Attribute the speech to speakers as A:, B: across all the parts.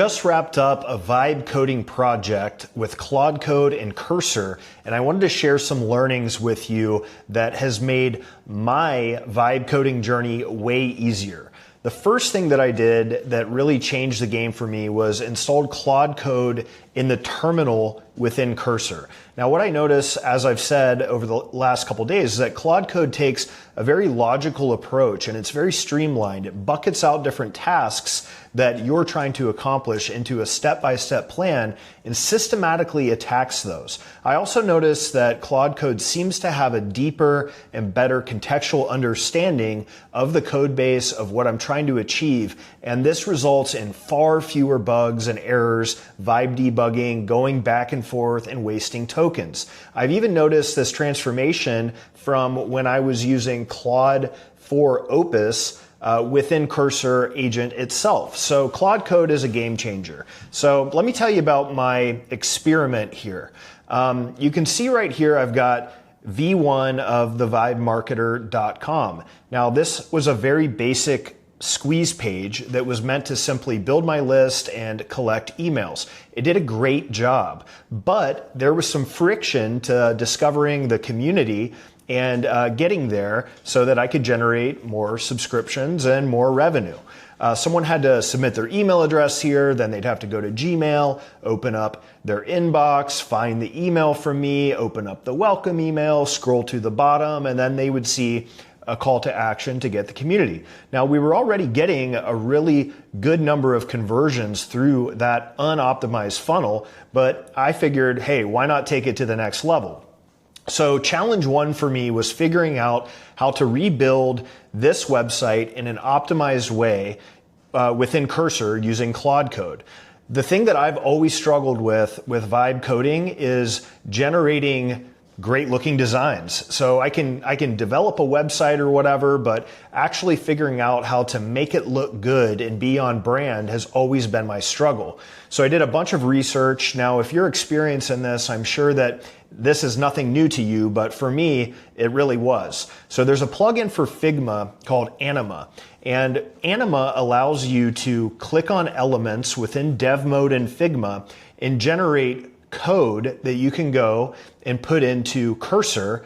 A: Just wrapped up a vibe coding project with Claude Code and Cursor, and I wanted to share some learnings with you that has made my vibe coding journey way easier. The first thing that I did that really changed the game for me was installed Claude Code in the terminal within Cursor. Now, what I notice, as I've said over the last couple days, is that Claude Code takes a very logical approach and it's very streamlined. It buckets out different tasks that you're trying to accomplish into a step-by-step plan and systematically attacks those. I also notice that Claude Code seems to have a deeper and better contextual understanding of the code base of what I'm trying to achieve, and this results in far fewer bugs and errors, vibe debugging, going back and forth, and wasting tokens. I've even noticed this transformation from when I was using Claude for Opus within Cursor agent itself. So Claude Code is a game changer. So let me tell you about my experiment here. You can see right here I've got V1 of thevibemarketer.com. Now this was a very basic squeeze page that was meant to simply build my list and collect emails. It did a great job, but there was some friction to discovering the community and getting there so that I could generate more subscriptions and more revenue. Someone had to submit their email address here, then they'd have to go to Gmail, open up their inbox, find the email from me, open up the welcome email, scroll to the bottom, and then they would see a call to action to get the community. Now, we were already getting a really good number of conversions through that unoptimized funnel, but I figured, hey, why not take it to the next level? So challenge one for me was figuring out how to rebuild this website in an optimized way within Cursor using Claude Code. The thing that I've always struggled with vibe coding is generating great looking designs. So I can develop a website or whatever, but actually figuring out how to make it look good and be on brand has always been my struggle. So I did a bunch of research. Now, if you're experienced in this, I'm sure that this is nothing new to you, but for me, it really was. So there's a plugin for Figma called Anima, and Anima allows you to click on elements within dev mode in Figma and generate code that you can go and put into Cursor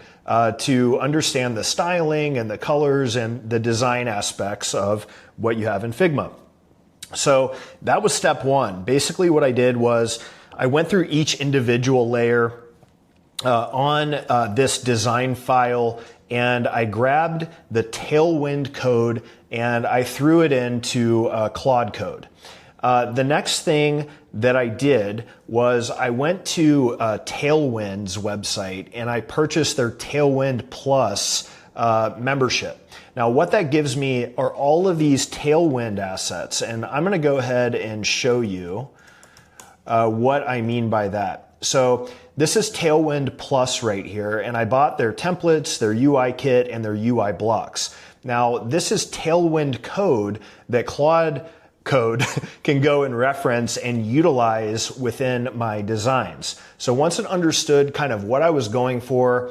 A: to understand the styling and the colors and the design aspects of what you have in Figma. So that was step one. Basically what I did was I went through each individual layer on this design file, and I grabbed the Tailwind code and I threw it into Claude Code. The next thing that I did was I went to Tailwind's website and I purchased their TailwindPlus membership. Now what that gives me are all of these Tailwind assets, and I'm going to go ahead and show you what I mean by that. So this is TailwindPlus right here, and I bought their templates, their UI kit, and their UI blocks. Now this is Tailwind code that Claude Code can go and reference and utilize within my designs. So once it understood kind of what I was going for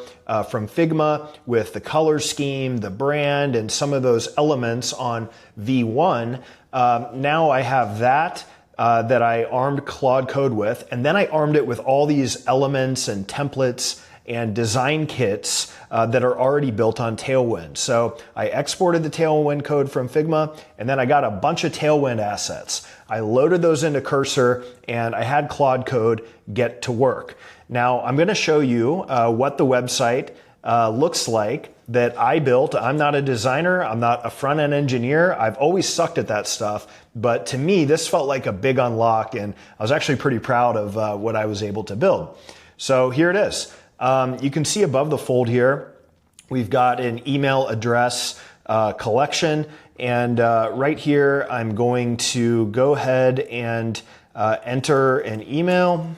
A: from Figma with the color scheme, the brand, and some of those elements on V1, now I have that that I armed Claude Code with, and then I armed it with all these elements and templates and design kits that are already built on Tailwind. So I exported the Tailwind code from Figma, and then I got a bunch of Tailwind assets. I loaded those into Cursor, and I had Claude Code get to work. Now I'm going to show you what the website looks like that I built. I'm not a designer. I'm not a front-end engineer. I've always sucked at that stuff. But to me, this felt like a big unlock, and I was actually pretty proud of what I was able to build. So here it is. You can see above the fold here, we've got an email address collection, and right here I'm going to go ahead and enter an email.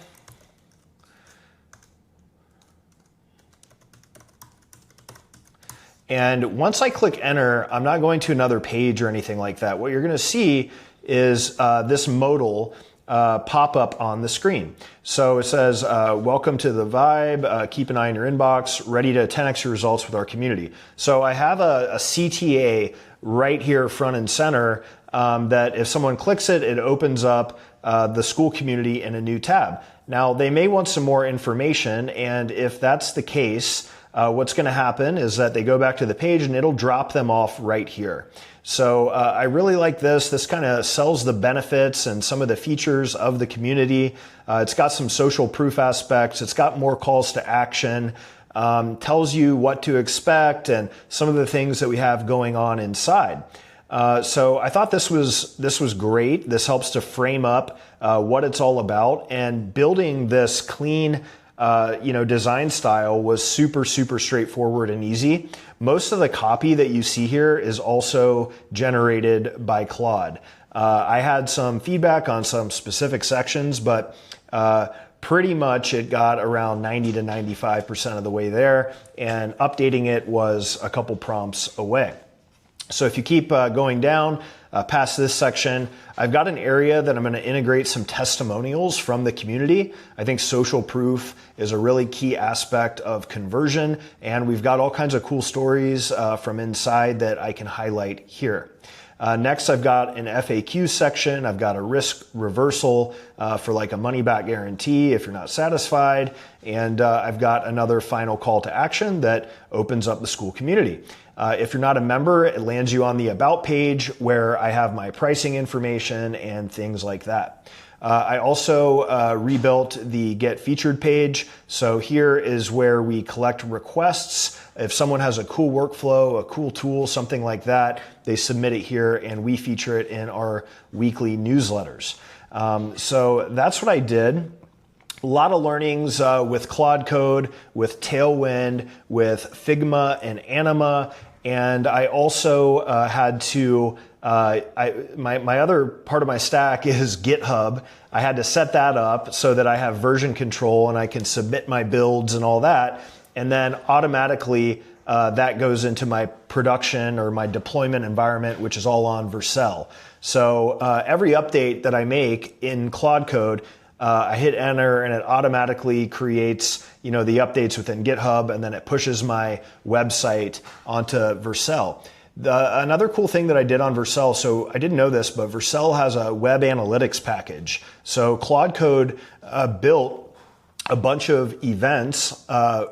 A: And once I click enter, I'm not going to another page or anything like that. What you're going to see is this modal pop up on the screen. So it says, welcome to the Vibe, keep an eye on your inbox, ready to 10x your results with our community. So I have a CTA right here front and center that if someone clicks it, it opens up the school community in a new tab. Now, they may want some more information, and if that's the case, what's going to happen is that they go back to the page and it'll drop them off right here. So I really like this. This kind of sells the benefits and some of the features of the community. It's got some social proof aspects. It's got more calls to action, tells you what to expect and some of the things that we have going on inside. So I thought this was great. This helps to frame up what it's all about, and building this clean design style was super straightforward and easy. Most of the copy that you see here is also generated by Claude. I had some feedback on some specific sections, but pretty much it got around 90 to 95% of the way there, and updating it was a couple prompts away. So if you keep going down past this section, I've got an area that I'm going to integrate some testimonials from the community. I think social proof is a really key aspect of conversion, and we've got all kinds of cool stories from inside that I can highlight here. Next, I've got an FAQ section. I've got a risk reversal for like a money back guarantee if you're not satisfied. And I've got another final call to action that opens up the school community. If you're not a member, it lands you on the About page where I have my pricing information and things like that. I also rebuilt the Get Featured page. So here is where we collect requests. If someone has a cool workflow, a cool tool, something like that, they submit it here and we feature it in our weekly newsletters. So that's what I did. A lot of learnings with Claude Code, with Tailwind, with Figma and Anima. And I also had to, my other part of my stack is GitHub. I had to set that up so that I have version control and I can submit my builds and all that. And then automatically that goes into my production or my deployment environment, which is all on Vercel. So every update that I make in Claude Code, I hit enter and it automatically creates, the updates within GitHub, and then it pushes my website onto Vercel. Another cool thing that I did on Vercel, so I didn't know this, but Vercel has a web analytics package. So Claude Code built a bunch of events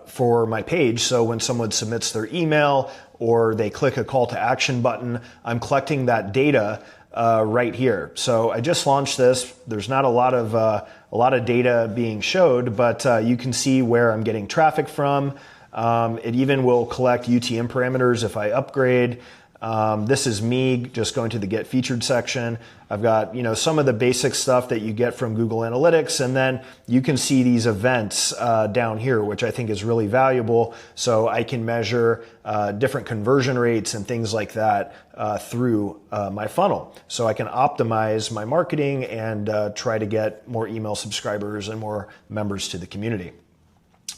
A: for my page. So when someone submits their email or they click a call to action button, I'm collecting that data right here. So I just launched this. There's not a lot of data being showed, but you can see where I'm getting traffic from. It even will collect UTM parameters if I upgrade. This is me just going to the Get Featured section. I've got, some of the basic stuff that you get from Google Analytics, and then you can see these events down here, which I think is really valuable. So I can measure different conversion rates and things like that through my funnel. So I can optimize my marketing and try to get more email subscribers and more members to the community.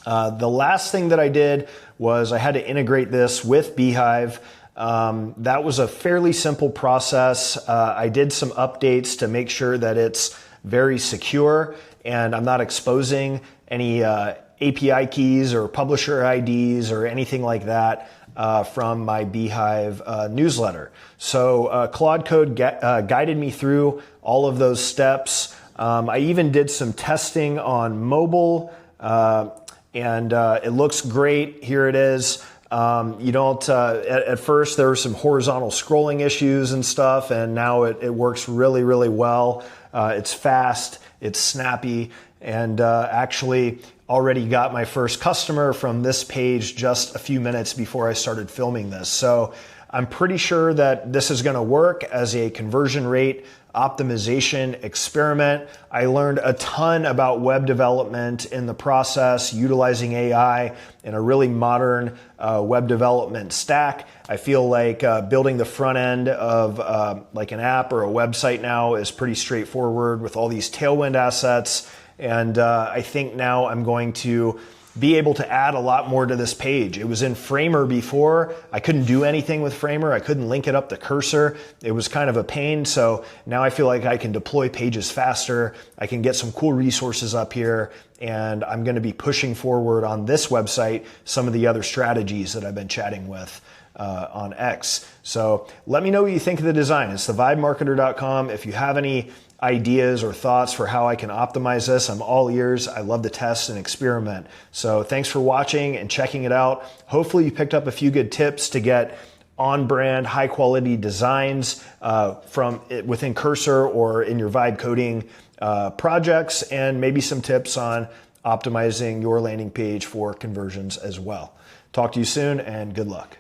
A: The last thing that I did was I had to integrate this with Beehive. That was a fairly simple process. I did some updates to make sure that it's very secure and I'm not exposing any API keys or publisher IDs or anything like that from my Beehive newsletter. So Claude Code guided me through all of those steps. I even did some testing on mobile and it looks great. Here it is. At first there were some horizontal scrolling issues and stuff, and now it works really well. It's fast, it's snappy, and actually already got my first customer from this page just a few minutes before I started filming this. So I'm pretty sure that this is going to work as a conversion rate optimization experiment. I learned a ton about web development in the process, utilizing AI in a really modern web development stack. I feel like building the front end of like an app or a website now is pretty straightforward with all these Tailwind assets. And I think now I'm going to be able to add a lot more to this page. It was in Framer before. I couldn't do anything with Framer. I couldn't link it up the cursor. It was kind of a pain. So now I feel like I can deploy pages faster. I can get some cool resources up here, and I'm going to be pushing forward on this website some of the other strategies that I've been chatting with on X. So let me know what you think of the design. It's thevibemarketer.com. If you have any ideas or thoughts for how I can optimize this, I'm all ears. I love to test and experiment. So thanks for watching and checking it out. Hopefully you picked up a few good tips to get on-brand, high-quality designs from within Cursor or in your vibe coding projects, and maybe some tips on optimizing your landing page for conversions as well. Talk to you soon, and good luck.